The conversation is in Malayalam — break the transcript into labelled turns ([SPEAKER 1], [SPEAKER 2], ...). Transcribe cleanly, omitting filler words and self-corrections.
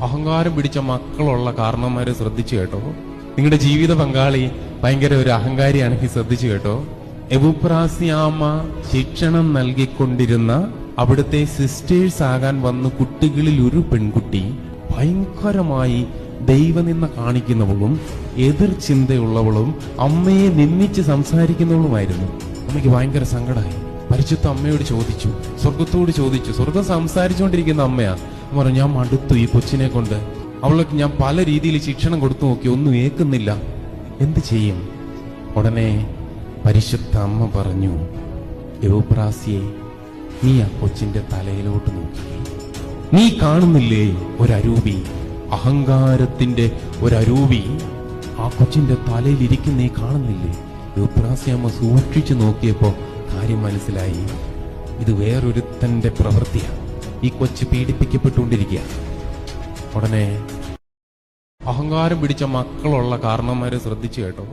[SPEAKER 1] അഹങ്കാരം പിടിച്ച മക്കളുള്ള കാരണന്മാരെ ശ്രദ്ധിച്ചു കേട്ടോ. നിങ്ങളുടെ ജീവിത പങ്കാളി ഭയങ്കര ഒരു അഹങ്കാരിയാണെങ്കിൽ ശ്രദ്ധിച്ചു കേട്ടോ. എവുപ്രാസ്യാമ്മ ശിക്ഷണം നൽകിക്കൊണ്ടിരുന്ന അവിടുത്തെ സിസ്റ്റേഴ്സ് ആകാൻ വന്ന കുട്ടികളിൽ ഒരു പെൺകുട്ടി ഭയങ്കരമായി ദൈവനിന്ദ കാണിക്കുന്നവളും എതിർ ചിന്തയുള്ളവളും അമ്മയെ നിന്ദിച്ച് സംസാരിക്കുന്നവളുമായിരുന്നു. അമ്മയ്ക്ക് ഭയങ്കര സങ്കടമായി. പരിശുദ്ധ അമ്മയോട് ചോദിച്ചു, സ്വർഗത്തോട് ചോദിച്ചു. സ്വർഗം സംസാരിച്ചുകൊണ്ടിരിക്കുന്ന അമ്മയാ. പറഞ്ഞു, ഞാൻ മടുത്തു ഈ കൊച്ചിനെ കൊണ്ട്. അവൾക്ക് ഞാൻ പല രീതിയിൽ ശിക്ഷണം കൊടുത്തു നോക്കി, ഒന്നും ഏക്കുന്നില്ല, എന്ത് ചെയ്യും? ഉടനെ പരിശുദ്ധ അമ്മ പറഞ്ഞു, എവുപ്രാസ്യേ, നീ ആ കൊച്ചിന്റെ തലയിലോട്ട് നോക്കി. നീ കാണുന്നില്ലേ ഒരരൂപി, അഹങ്കാരത്തിന്റെ ഒരരൂപി ആ കൊച്ചിന്റെ തലയിലിരിക്കുന്ന നീ കാണുന്നില്ലേ? എവുപ്രാസ്യമ്മ സൂക്ഷിച്ചു നോക്കിയപ്പോ കാര്യം മനസ്സിലായി. ഇത് വേറൊരുത്തന്റെ പ്രവൃത്തിയാണ്. ഈ കൊച്ച് പീഡിപ്പിക്കപ്പെട്ടുകൊണ്ടിരിക്കുക. ഉടനെ അഹങ്കാരം പിടിച്ച മക്കളുള്ള കാരണന്മാരെ ശ്രദ്ധിച്ചു കേട്ടോ.